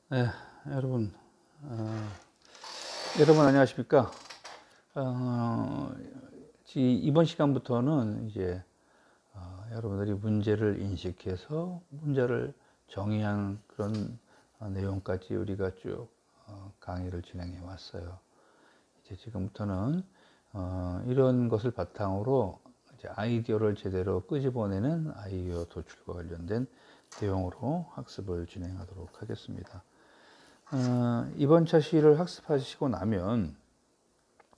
네, 여러분, 어, 여러분 안녕하십니까? 이번 시간부터는 이제 여러분들이 문제를 인식해서 문제를 정의한 그런 내용까지 우리가 쭉 강의를 진행해 왔어요. 이제 지금부터는 이런 것을 바탕으로 이제 아이디어를 제대로 끄집어내는 아이디어 도출과 관련된 내용으로 학습을 진행하도록 하겠습니다. 이번 차시를 학습하시고 나면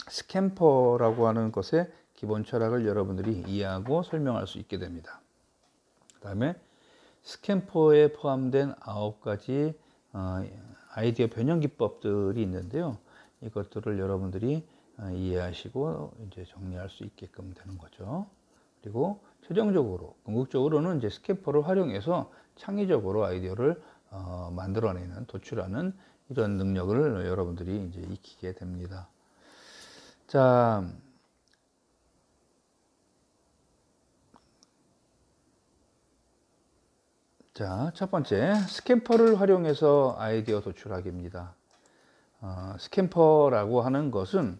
스캠퍼라고 하는 것의 기본 철학을 여러분들이 이해하고 설명할 수 있게 됩니다. 그 다음에 스캠퍼에 포함된 9가지 아이디어 변형 기법들이 있는데요. 이것들을 여러분들이 이해하시고 이제 정리할 수 있게끔 되는 거죠. 그리고 최종적으로 궁극적으로는 이제 스캠퍼를 활용해서 창의적으로 아이디어를 만들어내는, 도출하는 이런 능력을 여러분들이 이제 익히게 됩니다. 자, 첫 번째, 스캠퍼를 활용해서 아이디어 도출하기입니다. 스캠퍼라고 하는 것은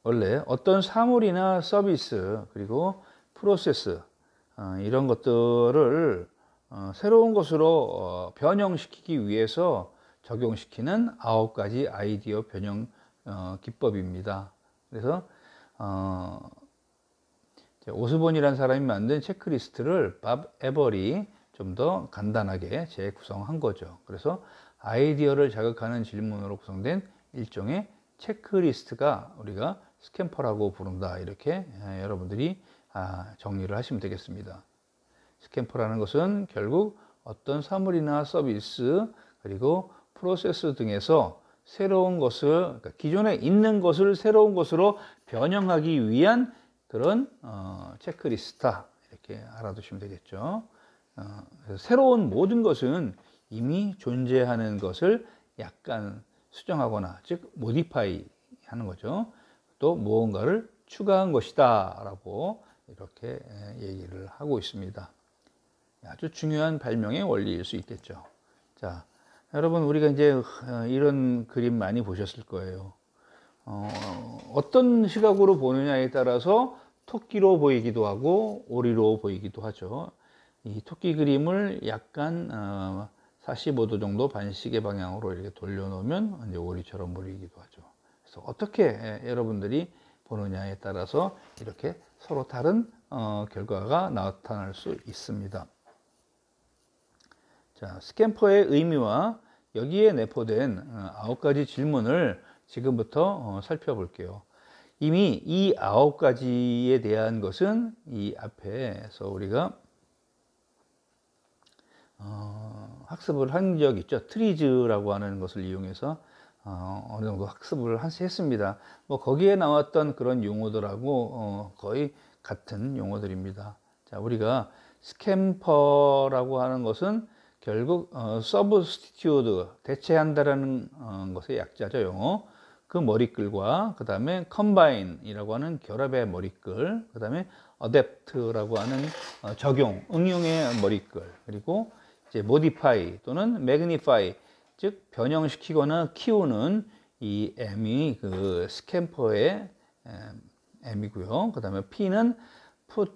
원래 어떤 사물이나 서비스 그리고 프로세스 이런 것들을 새로운 것으로 변형시키기 위해서 적용시키는 9가지 아이디어 변형 기법입니다. 그래서 오스본이라는 사람이 만든 체크리스트를 밥 에버리 좀 더 간단하게 재구성한 거죠. 그래서 아이디어를 자극하는 질문으로 구성된 일종의 체크리스트가 우리가 스캠퍼라고 부른다. 이렇게 여러분들이 정리를 하시면 되겠습니다. 스캠퍼라는 것은 결국 어떤 사물이나 서비스 그리고 프로세스 등에서 새로운 것을, 그러니까 기존에 있는 것을 새로운 것으로 변형하기 위한 그런 체크리스트다. 이렇게 알아두시면 되겠죠. 새로운 모든 것은 이미 존재하는 것을 약간 수정하거나 즉 모디파이 하는 거죠. 또 무언가를 추가한 것이다 라고 이렇게 얘기를 하고 있습니다. 아주 중요한 발명의 원리일 수 있겠죠. 자, 여러분 우리가 이제 이런 그림 많이 보셨을 거예요. 어떤 시각으로 보느냐에 따라서 토끼로 보이기도 하고 오리로 보이기도 하죠. 이 토끼 그림을 약간 45도 정도 반시계 방향으로 이렇게 돌려놓으면 이제 오리처럼 보이기도 하죠. 그래서 어떻게 여러분들이 보느냐에 따라서 이렇게 서로 다른 결과가 나타날 수 있습니다. 자, 스캠퍼의 의미와 여기에 내포된 9가지 질문을 지금부터 살펴볼게요. 이미 이 9가지에 대한 것은 이 앞에서 우리가 학습을 한 적 있죠. 트리즈라고 하는 것을 이용해서 어느 정도 학습을 했습니다. 뭐 거기에 나왔던 그런 용어들하고 거의 같은 용어들입니다. 자, 우리가 스캠퍼라고 하는 것은 결국 substitute, 대체한다라는 것의 약자죠, 영어. 그 머리글과 그 다음에 combine이라고 하는 결합의 머리글, 그 다음에 adapt라고 하는 적용, 응용의 머리글, 그리고 이제 modify 또는 magnify, 즉 변형시키거나 키우는 이 M이 그 스캠퍼의 M이고요. 그 다음에 P는 put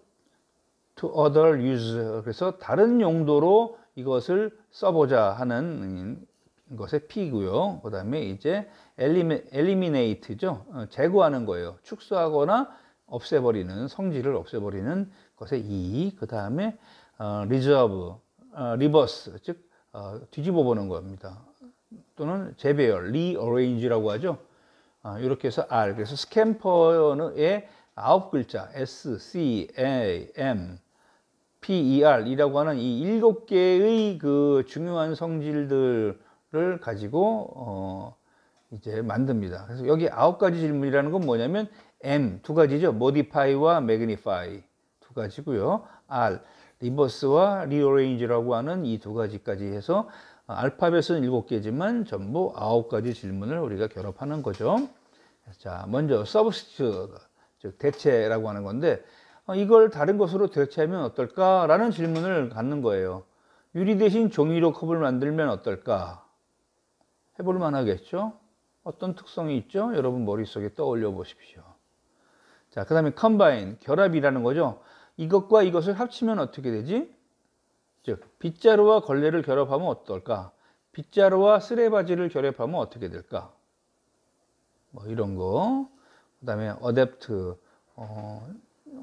to other use, 그래서 다른 용도로 이것을 써보자 하는 것의 P고요. 그 다음에 이제 eliminate죠. 제거하는 거예요. 축소하거나 없애버리는, 성질을 없애버리는 것의 E. 그 다음에 reserve, reverse, 즉 뒤집어 보는 겁니다. 또는 재배열, rearrange라고 하죠. 이렇게 해서 R. 그래서 스캠퍼의 9글자 S, C, A, M, P, E, R 이라고 하는 이 7개의 그 중요한 성질들을 가지고 이제 만듭니다. 그래서 여기 9가지 질문이라는 건 뭐냐면 M 2가지죠. modify와 magnify 2가지고요. R, reverse와 rearrange라고 하는 이 2가지까지 해서 알파벳은 7개지만 전부 9가지 질문을 우리가 결합하는 거죠. 자, 먼저 substitute, 즉 대체라고 하는 건데 이걸 다른 것으로 대체하면 어떨까라는 질문을 갖는 거예요. 유리 대신 종이로 컵을 만들면 어떨까? 해볼 만하겠죠? 어떤 특성이 있죠? 여러분 머릿속에 떠올려 보십시오. 자, 그 다음에 컴바인, 결합이라는 거죠. 이것과 이것을 합치면 어떻게 되지? 즉, 빗자루와 걸레를 결합하면 어떨까? 빗자루와 쓰레바지를 결합하면 어떻게 될까? 뭐 이런 거. 그 다음에 어댑트,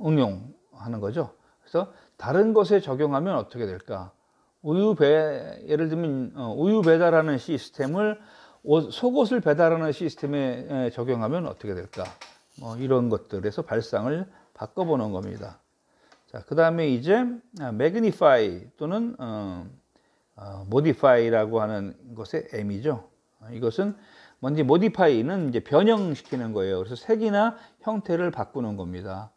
응용하는 거죠. 그래서 다른 것에 적용하면 어떻게 될까? 예를 들면 우유 배달하는 시스템을 속옷을 배달하는 시스템에 적용하면 어떻게 될까? 뭐 이런 것들에서 발상을 바꿔보는 겁니다. 자, 그 다음에 이제 magnify 또는 modify라고 하는 것의 M이죠. 이것은 먼저 modify는 이제 변형시키는 거예요. 그래서 색이나 형태를 바꾸는 겁니다.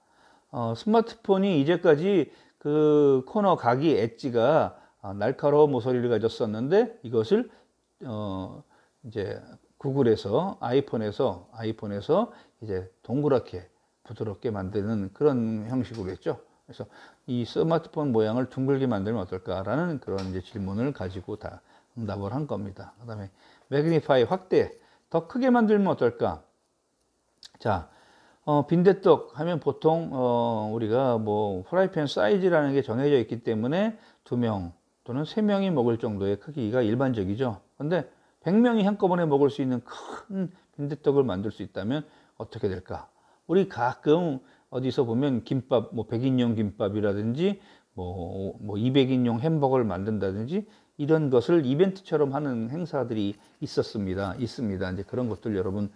스마트폰이 이제까지 그 코너 각이 엣지가 날카로운 모서리를 가졌었는데 이것을 이제 구글에서 아이폰에서 이제 동그랗게 부드럽게 만드는 그런 형식으로 했죠. 그래서 이 스마트폰 모양을 둥글게 만들면 어떨까라는 그런 이제 질문을 가지고 다 응답을 한 겁니다. 그다음에 매그니파이 확대, 더 크게 만들면 어떨까? 자, 빈대떡 하면 보통 우리가 뭐 프라이팬 사이즈라는 게 정해져 있기 때문에 2명 또는 3명이 먹을 정도의 크기가 일반적이죠. 근데 100명이 한꺼번에 먹을 수 있는 큰 빈대떡을 만들 수 있다면 어떻게 될까? 우리 가끔 어디서 보면 김밥, 뭐 100인용 김밥이라든지 뭐 200인용 햄버거를 만든다든지 이런 것을 이벤트처럼 하는 행사들이 있습니다. 이제 그런 것들 여러분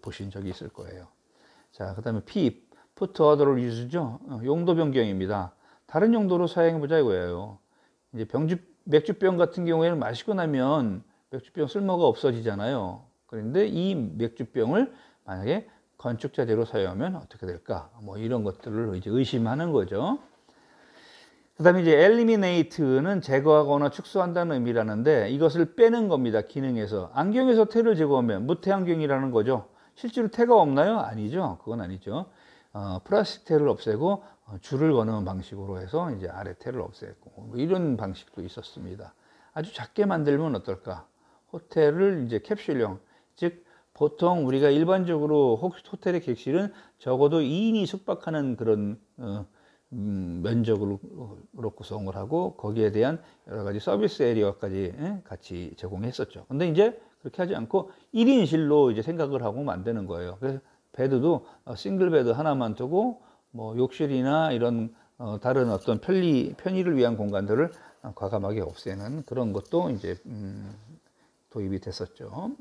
보신 적이 있을 거예요. 자, 그 다음에 put other use죠. 용도 변경입니다. 다른 용도로 사용해보자 이거예요. 이제 맥주병 같은 경우에는 마시고 나면 맥주병 쓸모가 없어지잖아요. 그런데 이 맥주병을 만약에 건축자재로 사용하면 어떻게 될까? 뭐 이런 것들을 이제 의심하는 거죠. 그 다음에 이제 eliminate는 제거하거나 축소한다는 의미라는데 이것을 빼는 겁니다. 기능에서. 안경에서 테를 제거하면 무테 안경이라는 거죠. 실제로 테가 없나요? 아니죠. 그건 아니죠. 플라스틱 테를 없애고 줄을 거는 방식으로 해서 이제 아래 테를 없애고 뭐 이런 방식도 있었습니다. 아주 작게 만들면 어떨까? 호텔을 이제 캡슐형, 즉 보통 우리가 일반적으로 호텔의 객실은 적어도 2인이 숙박하는 그런 면적으로 구성을 하고 거기에 대한 여러 가지 서비스 에리어까지 같이 제공했었죠. 근데 이제 그렇게 하지 않고 1인실로 이제 생각을 하고 만드는 거예요. 그래서 베드도 싱글 베드 하나만 두고 뭐 욕실이나 이런 다른 어떤 편의를 위한 공간들을 과감하게 없애는 그런 것도 이제 도입이 됐었죠.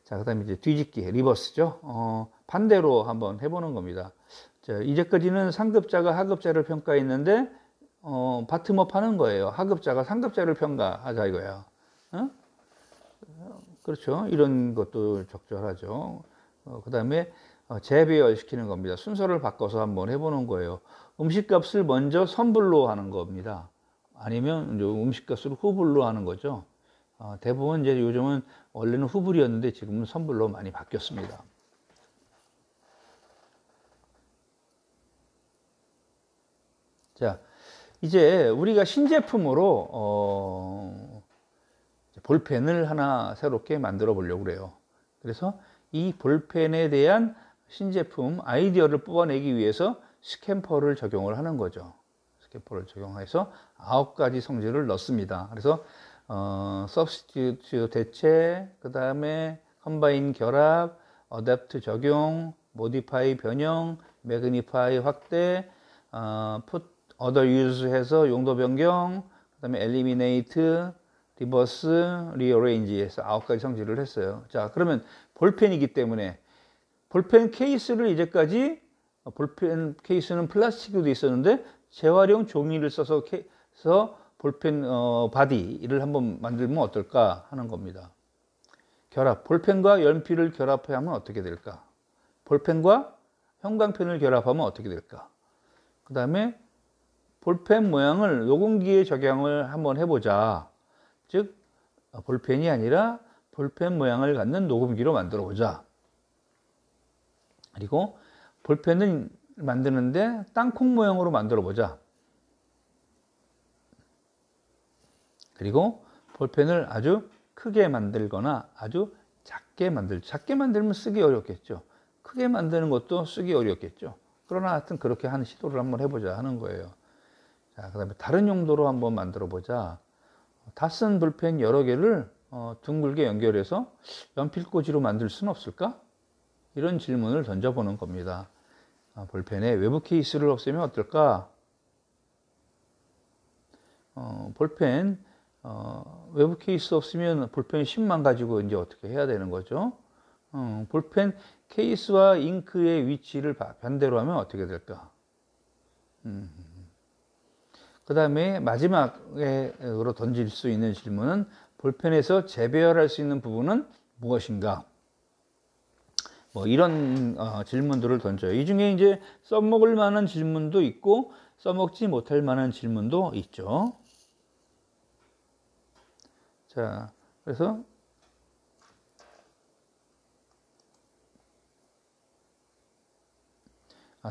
자, 그다음에 이제 뒤집기, 리버스죠. 반대로 한번 해보는 겁니다. 자, 이제까지는 상급자가 하급자를 평가했는데 바텀업 하는 거예요. 하급자가 상급자를 평가하자 이거예요. 그렇죠. 이런 것도 적절하죠. 그다음에 재배열시키는 겁니다. 순서를 바꿔서 한번 해보는 거예요. 음식값을 먼저 선불로 하는 겁니다. 아니면 음식값을 후불로 하는 거죠. 대부분 이제 요즘은 원래는 후불이었는데 지금은 선불로 많이 바뀌었습니다. 자, 이제 우리가 신제품으로 볼펜을 하나 새롭게 만들어 보려고 그래요. 그래서 이 볼펜에 대한 신제품 아이디어를 뽑아내기 위해서 스탬퍼를 적용을 하는 거죠. 스탬퍼를 적용해서 9가지 성질을 넣습니다. 그래서 substitute 대체, 그 다음에 combine 결합, adapt 적용, modify 변형, magnify 확대, put other use 해서 용도 변경, 그 다음에 eliminate, reverse, rearrange 해서 9가지 성질을 했어요. 자, 그러면 볼펜이기 때문에 볼펜 케이스를 이제까지 볼펜 케이스는 플라스틱으로 되어 있었는데 재활용 종이를 써서 볼펜 바디를 한번 만들면 어떨까 하는 겁니다. 결합, 볼펜과 연필을 결합하면 어떻게 될까? 볼펜과 형광펜을 결합하면 어떻게 될까? 그 다음에 볼펜 모양을 녹음기에 적용을 한번 해보자. 즉 볼펜이 아니라 볼펜 모양을 갖는 녹음기로 만들어 보자. 그리고 볼펜을 만드는데 땅콩 모양으로 만들어 보자. 그리고 볼펜을 아주 크게 만들거나 아주 작게 만들면 쓰기 어렵겠죠. 크게 만드는 것도 쓰기 어렵겠죠. 그러나 하여튼 그렇게 하는 시도를 한번 해보자 하는 거예요. 자, 그 다음에 다른 용도로 한번 만들어 보자. 다 쓴 볼펜 여러 개를 둥글게 연결해서 연필꽂이로 만들 수는 없을까? 이런 질문을 던져보는 겁니다. 볼펜에 외부 케이스를 없애면 어떨까? 볼펜 외부 케이스 없으면 볼펜 10만 가지고 이제 어떻게 해야 되는 거죠? 볼펜 케이스와 잉크의 위치를 반대로 하면 어떻게 될까? 그 다음에 마지막으로 던질 수 있는 질문은 볼펜에서 재배열할 수 있는 부분은 무엇인가? 뭐 이런 질문들을 던져요. 이 중에 이제 써먹을 만한 질문도 있고 써먹지 못할 만한 질문도 있죠. 자, 그래서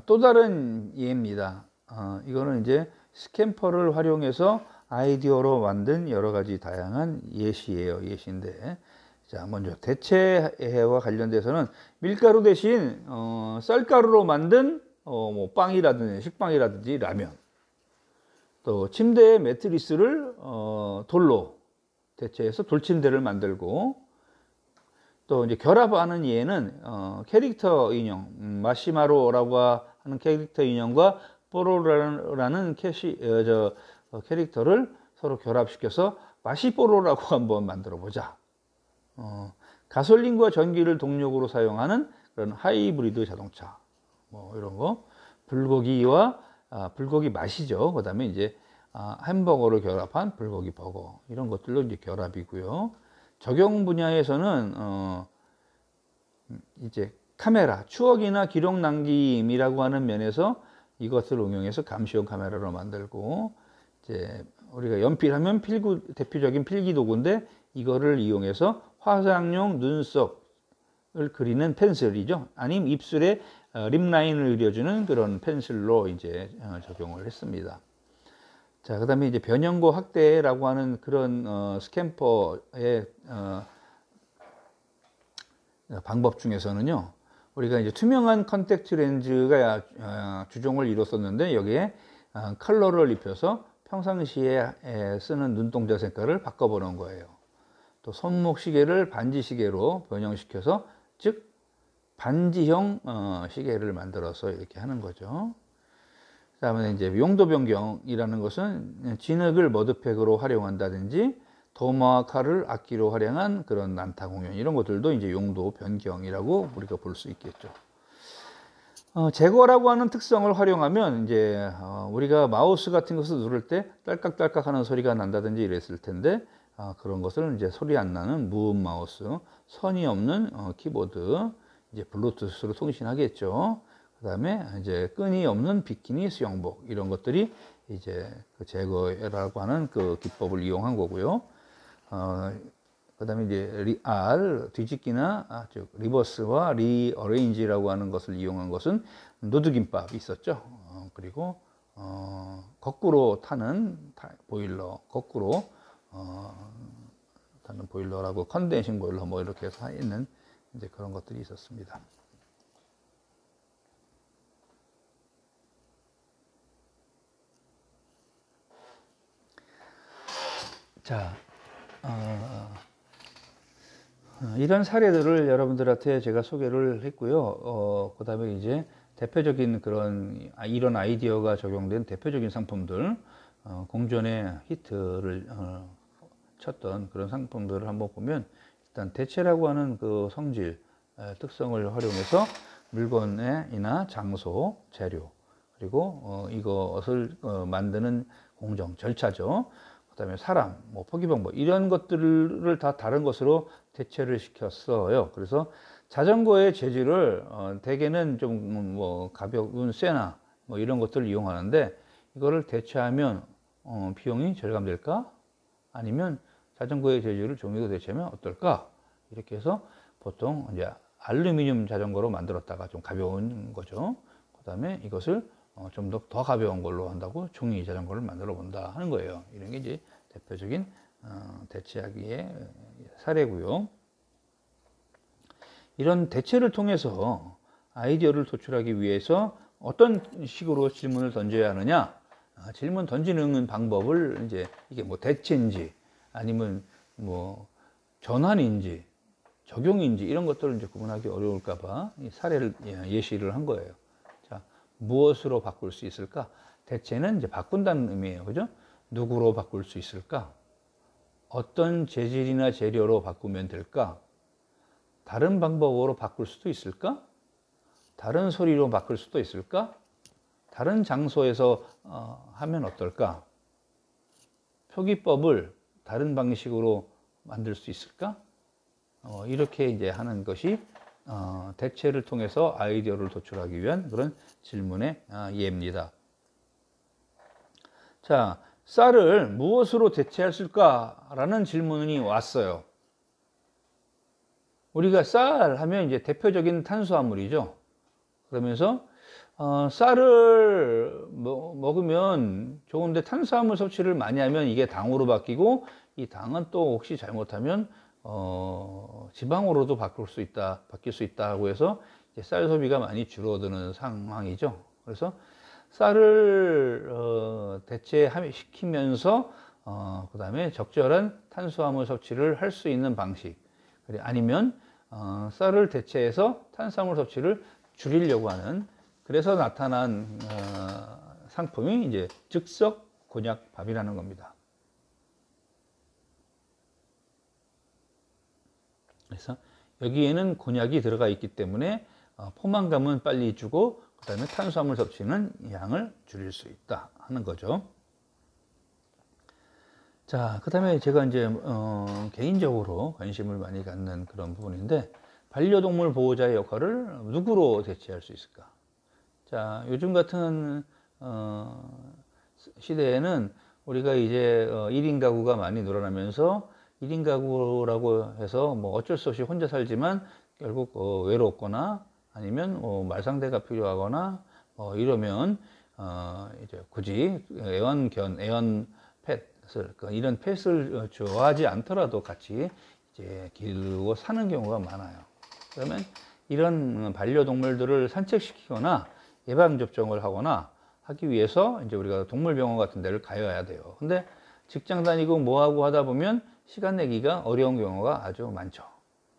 또 다른 예입니다. 이거는 이제 스캠퍼를 활용해서 아이디어로 만든 여러 가지 다양한 예시예요. 예시인데, 자, 먼저 대체와 관련돼서는 밀가루 대신 쌀가루로 만든 뭐 빵이라든지 식빵이라든지 라면, 또 침대의 매트리스를 돌로 대체해서 돌침대를 만들고, 또 이제 결합하는 예는 캐릭터 인형, 마시마로라고 하는 캐릭터 인형과 뽀로로라는 캐릭터를 서로 결합시켜서 마시뽀로라고 한번 만들어 보자. 가솔린과 전기를 동력으로 사용하는 그런 하이브리드 자동차, 뭐 이런 거, 불고기 맛이죠. 그다음에 이제 햄버거를 결합한 불고기 버거, 이런 것들로 이제 결합이고요. 적용 분야에서는 이제 카메라, 추억이나 기록 남김이라고 하는 면에서 이것을 응용해서 감시용 카메라로 만들고, 이제 우리가 연필하면 대표적인 필기 도구인데 이거를 이용해서 화장용 눈썹을 그리는 펜슬이죠. 아니면 입술에 립라인을 그려주는 그런 펜슬로 이제 적용을 했습니다. 자, 그 다음에 이제 변형고 확대라고 하는 그런 스캠퍼의 방법 중에서는요, 우리가 이제 투명한 컨택트 렌즈가 주종을 이뤘었는데 여기에 컬러를 입혀서 평상시에 쓰는 눈동자 색깔을 바꿔보는 거예요. 또 손목 시계를 반지 시계로 변형시켜서, 즉 반지형 시계를 만들어서 이렇게 하는 거죠. 그다음에 이제 용도 변경이라는 것은 진흙을 머드팩으로 활용한다든지 도마와 칼을 악기로 활용한 그런 난타 공연, 이런 것들도 이제 용도 변경이라고 우리가 볼 수 있겠죠. 제거라고 하는 특성을 활용하면 이제 우리가 마우스 같은 것을 누를 때 딸깍딸깍 하는 소리가 난다든지 이랬을 텐데, 그런 것을 이제 소리 안 나는 무음 마우스, 선이 없는 키보드, 이제 블루투스로 통신하겠죠. 그 다음에 이제 끈이 없는 비키니 수영복, 이런 것들이 이제 그 제거라고 하는 그 기법을 이용한 거고요. 그 다음에 이제 뒤집기나 즉 리버스와 리어레인지라고 하는 것을 이용한 것은 누드김밥이 있었죠. 그리고 거꾸로 타는 보일러, 거꾸로 타는 보일러라고, 컨덴싱 보일러 뭐 이렇게 해서 있는 이제 그런 것들이 있었습니다. 자, 이런 사례들을 여러분들한테 제가 소개를 했고요. 그 다음에 이제 대표적인 그런 이런 아이디어가 적용된 대표적인 상품들, 공존의 히트를 쳤던 그런 상품들을 한번 보면, 일단 대체라고 하는 그 성질, 특성을 활용해서 물건이나 장소, 재료, 그리고 이것을 만드는 공정, 절차죠. 그 다음에 사람, 뭐 포기 방법, 이런 것들을 다 다른 것으로 대체를 시켰어요. 그래서 자전거의 재질을 대개는 좀 뭐 가벼운 쇠나 뭐 이런 것들을 이용하는데, 이거를 대체하면 비용이 절감될까? 아니면 자전거의 재질을 종이로 대체하면 어떨까? 이렇게 해서 보통 이제 알루미늄 자전거로 만들었다가 좀 가벼운 거죠. 그 다음에 이것을 좀 더 가벼운 걸로 한다고 종이 자전거를 만들어 본다 하는 거예요. 이런 게 이제 대표적인 대체하기의 사례고요. 이런 대체를 통해서 아이디어를 도출하기 위해서 어떤 식으로 질문을 던져야 하느냐? 질문 던지는 방법을 이제 이게 뭐 대체인지 아니면 뭐 전환인지 적용인지 이런 것들을 이제 구분하기 어려울까봐 이 사례를 예시를 한 거예요. 자, 무엇으로 바꿀 수 있을까? 대체는 이제 바꾼다는 의미예요, 그죠? 누구로 바꿀 수 있을까? 어떤 재질이나 재료로 바꾸면 될까? 다른 방법으로 바꿀 수도 있을까? 다른 소리로 바꿀 수도 있을까? 다른 장소에서 하면 어떨까? 표기법을 다른 방식으로 만들 수 있을까? 이렇게 이제 하는 것이 대체를 통해서 아이디어를 도출하기 위한 그런 질문의 예입니다. 자, 쌀을 무엇으로 대체했을까라는 질문이 왔어요. 우리가 쌀 하면 이제 대표적인 탄수화물이죠. 그러면서 쌀을 먹으면 좋은데 탄수화물 섭취를 많이 하면 이게 당으로 바뀌고 이 당은 또 혹시 잘못하면 지방으로도 바뀔 수 있다고 해서 이제 쌀 소비가 많이 줄어드는 상황이죠. 그래서 쌀을 대체시키면서 그 다음에 적절한 탄수화물 섭취를 할 수 있는 방식, 아니면 쌀을 대체해서 탄수화물 섭취를 줄이려고 하는, 그래서 나타난 상품이 이제 즉석 곤약밥이라는 겁니다. 그래서 여기에는 곤약이 들어가 있기 때문에 포만감은 빨리 주고 그 다음에 탄수화물 섭취는 양을 줄일 수 있다 하는 거죠. 자, 그 다음에 제가 이제 개인적으로 관심을 많이 갖는 그런 부분인데, 반려동물 보호자의 역할을 누구로 대체할 수 있을까? 자, 요즘 같은 시대에는 우리가 이제 1인 가구가 많이 늘어나면서 1인 가구라고 해서 뭐 어쩔 수 없이 혼자 살지만 결국 외롭거나 아니면 말상대가 필요하거나 이러면 이제 굳이 애완 펫을, 이런 펫을 좋아하지 않더라도 같이 이제 기르고 사는 경우가 많아요. 그러면 이런 반려동물들을 산책시키거나 예방접종을 하거나 하기 위해서 이제 우리가 동물병원 같은 데를 가야 돼요. 근데 직장 다니고 뭐하고 하다 보면 시간 내기가 어려운 경우가 아주 많죠.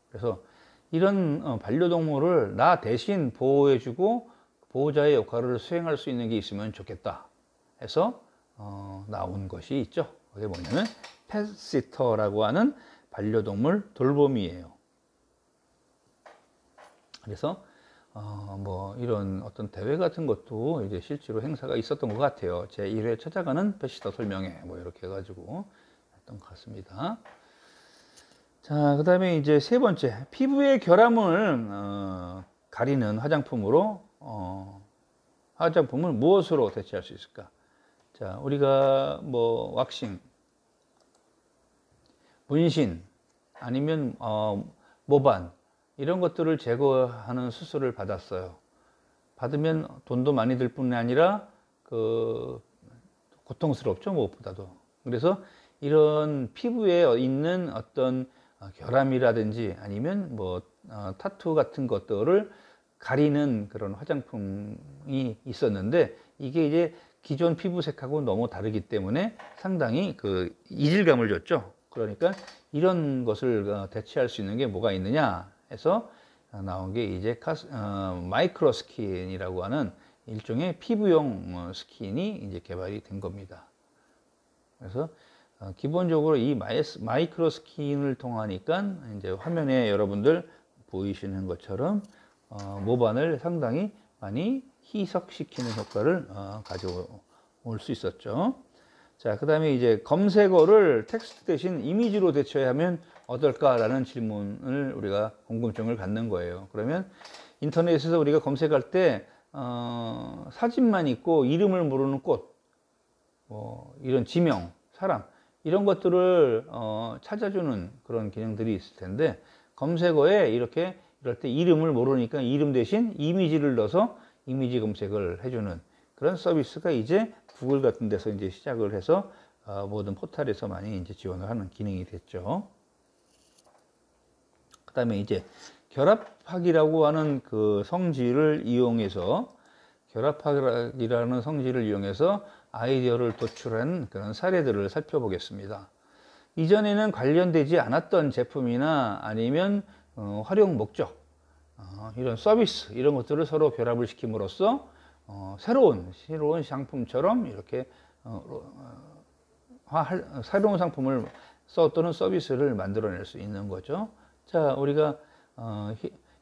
그래서 이런 반려동물을 나 대신 보호해주고 보호자의 역할을 수행할 수 있는 게 있으면 좋겠다 해서 나온 것이 있죠. 그게 뭐냐면 펫시터라고 하는 반려동물 돌봄이에요. 그래서 뭐 이런 어떤 대회 같은 것도 이제 실제로 행사가 있었던 것 같아요. 제 1회 찾아가는 펫시터 설명회 뭐 이렇게 해가지고 했던 것 같습니다. 자, 그 다음에 이제 세 번째, 피부의 결함을 가리는 화장품을 무엇으로 대체할 수 있을까? 자, 우리가 뭐 왁싱, 문신, 아니면 모반 이런 것들을 제거하는 수술을 받았어요. 받으면 돈도 많이 들 뿐이 아니라 고통스럽죠, 무엇보다도. 그래서 이런 피부에 있는 어떤 결함이라든지 아니면 뭐 타투 같은 것들을 가리는 그런 화장품이 있었는데, 이게 이제 기존 피부색하고 너무 다르기 때문에 상당히 이질감을 줬죠. 그러니까 이런 것을 대체할 수 있는 게 뭐가 있느냐 해서 나온 게 이제 마이크로 스킨이라고 하는 일종의 피부용 스킨이 이제 개발이 된 겁니다. 그래서 기본적으로 이 마이크로 스킨을 통하니까 이제 화면에 여러분들 보이시는 것처럼 모반을 상당히 많이 희석시키는 효과를 가져올 수 있었죠. 자, 그 다음에 이제 검색어를 텍스트 대신 이미지로 대체하면 어떨까라는 질문을 우리가 궁금증을 갖는 거예요. 그러면 인터넷에서 우리가 검색할 때 사진만 있고 이름을 모르는 꽃, 이런 지명, 사람 이런 것들을 찾아주는 그런 기능들이 있을 텐데, 검색어에 이럴 때 이름을 모르니까 이름 대신 이미지를 넣어서 이미지 검색을 해주는 그런 서비스가 이제 구글 같은 데서 이제 시작을 해서 모든 포탈에서 많이 이제 지원을 하는 기능이 됐죠. 그 다음에 이제 결합학이라고 하는 그 성질을 이용해서 결합학이라는 성질을 이용해서 아이디어를 도출한 그런 사례들을 살펴보겠습니다. 이전에는 관련되지 않았던 제품이나 아니면 활용 목적, 이런 서비스 이런 것들을 서로 결합을 시킴으로써 새로운 상품처럼 이렇게 새로운 상품을 또는 서비스를 만들어낼 수 있는 거죠. 자, 우리가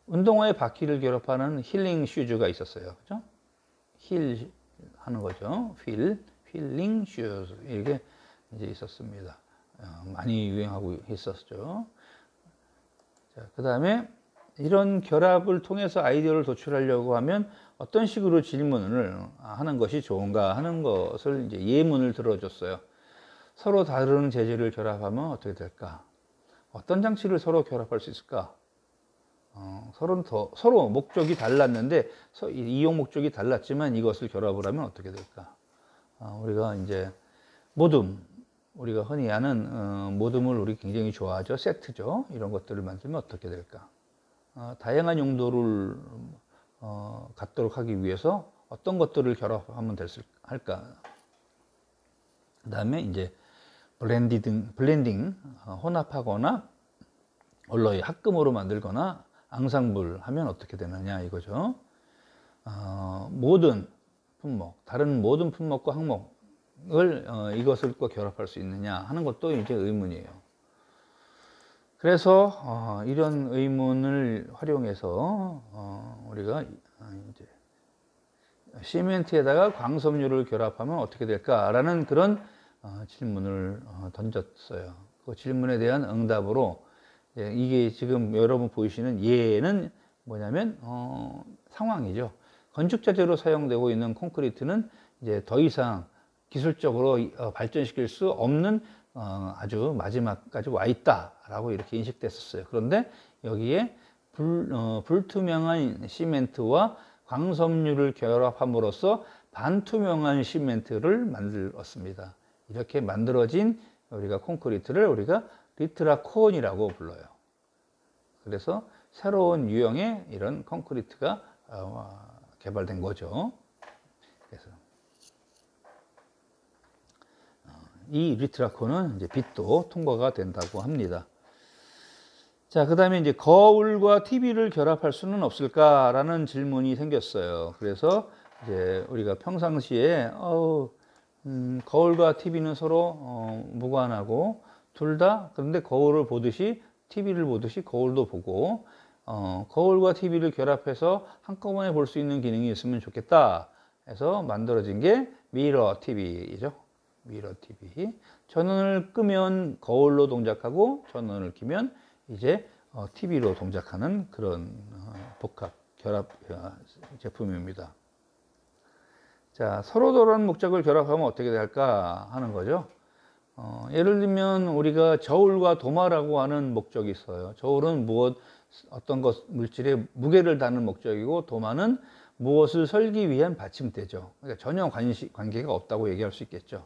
운동화의 바퀴를 결합하는 힐링 슈즈가 있었어요. 그죠? 힐 하는 거죠. 힐링 슈즈 이게 이제 있었습니다. 많이 유행하고 있었죠. 자, 그 다음에 이런 결합을 통해서 아이디어를 도출하려고 하면 어떤 식으로 질문을 하는 것이 좋은가 하는 것을 이제 예문을 들어줬어요. 서로 다른 재질을 결합하면 어떻게 될까? 어떤 장치를 서로 결합할 수 있을까? 서로 목적이 달랐는데 이용 목적이 달랐지만 이것을 결합을 하면 어떻게 될까? 우리가 이제 모듬, 우리가 흔히 아는 모듬을 우리 굉장히 좋아하죠. 세트죠. 이런 것들을 만들면 어떻게 될까? 다양한 용도를 갖도록 하기 위해서 어떤 것들을 결합하면 할까? 그 다음에 이제 블렌딩, 혼합하거나 얼로이 합금으로 만들거나 앙상블 하면 어떻게 되느냐 이거죠. 모든 품목, 다른 모든 품목과 항목을 이것을 꼭 결합할 수 있느냐 하는 것도 이제 의문이에요. 그래서 이런 의문을 활용해서 우리가 이제 시멘트에다가 광섬유를 결합하면 어떻게 될까라는 그런 질문을 던졌어요. 그 질문에 대한 응답으로 이게 지금 여러분 보이시는 예는 뭐냐면 상황이죠. 건축자재로 사용되고 있는 콘크리트는 이제 더 이상 기술적으로 발전시킬 수 없는 아주 마지막까지 와 있다라고 이렇게 인식됐었어요. 그런데 여기에 불투명한 시멘트와 광섬유를 결합함으로써 반투명한 시멘트를 만들었습니다. 이렇게 만들어진 우리가 콘크리트를 우리가 리트라콘이라고 불러요. 그래서 새로운 유형의 이런 콘크리트가 개발된 거죠. 그래서 이 리트라콘은 이제 빛도 통과가 된다고 합니다. 자, 그 다음에 이제 거울과 TV를 결합할 수는 없을까라는 질문이 생겼어요. 그래서 이제 우리가 평상시에 거울과 TV는 서로 무관하고 둘 다 그런데 거울을 보듯이 TV를 보듯이 거울도 보고 거울과 TV를 결합해서 한꺼번에 볼 수 있는 기능이 있으면 좋겠다 해서 만들어진 게 미러 TV죠. 미러 TV. 전원을 끄면 거울로 동작하고 전원을 켜면 이제 TV로 동작하는 그런 복합 결합 제품입니다. 자, 서로 다른 목적을 결합하면 어떻게 될까 하는 거죠. 예를 들면 우리가 저울과 도마라고 하는 목적이 있어요. 저울은 어떤 물질의 무게를 다는 목적이고 도마는 무엇을 설기 위한 받침대죠. 그러니까 전혀 관계가 없다고 얘기할 수 있겠죠.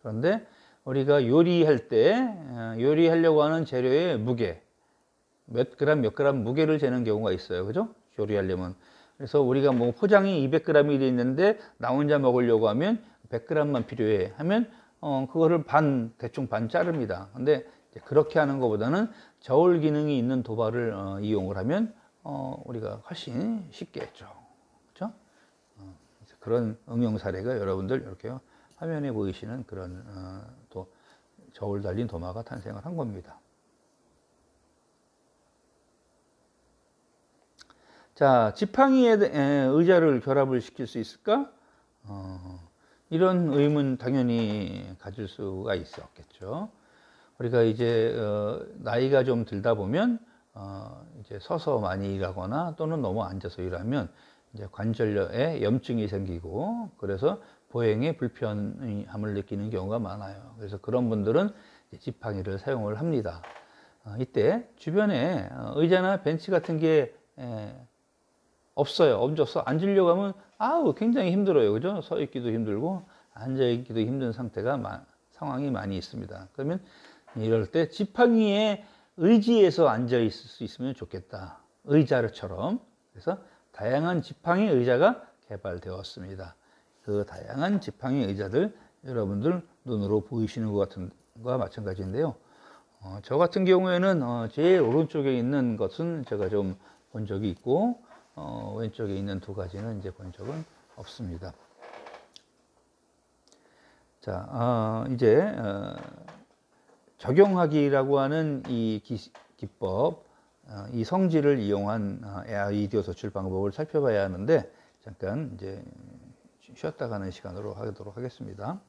그런데 우리가 요리할 때 요리하려고 하는 재료의 무게 몇 그램 무게를 재는 경우가 있어요. 그죠? 요리하려면. 그래서 우리가 뭐 포장이 200g이 돼 있는데 나 혼자 먹으려고 하면 100g만 필요해 하면 그거를 대충 반 자릅니다. 근데 그렇게 하는 것보다는 저울 기능이 있는 도마를 이용을 하면 우리가 훨씬 쉽게 했죠. 그렇죠? 그런 응용 사례가 여러분들 이렇게 화면에 보이시는 그런 또 저울 달린 도마가 탄생을 한 겁니다. 자, 지팡이에 의자를 결합을 시킬 수 있을까? 이런 의문 당연히 가질 수가 있었겠죠. 우리가 이제 나이가 좀 들다 보면 이제 서서 많이 일하거나 또는 너무 앉아서 일하면 이제 관절에 염증이 생기고 그래서 보행에 불편함을 느끼는 경우가 많아요. 그래서 그런 분들은 지팡이를 사용을 합니다. 이때 주변에 의자나 벤치 같은 게 없어요. 없어서 앉으려고 하면 굉장히 힘들어요. 그죠? 서 있기도 힘들고 앉아 있기도 힘든 상태가 상황이 많이 있습니다. 그러면 이럴 때 지팡이에 의지해서 앉아 있을 수 있으면 좋겠다. 의자처럼. 그래서 다양한 지팡이 의자가 개발되었습니다. 그 다양한 지팡이 의자들 여러분들 눈으로 보이시는 것 같은 것과 마찬가지인데요. 저 같은 경우에는 제일 오른쪽에 있는 것은 제가 좀 본 적이 있고 왼쪽에 있는 두 가지는 이제 본 적은 없습니다. 자, 이제 적용하기라고 하는 이 기법, 이 성질을 이용한 아이디어 도출 방법을 살펴봐야 하는데 잠깐 이제 쉬었다 가는 시간으로 하도록 하겠습니다.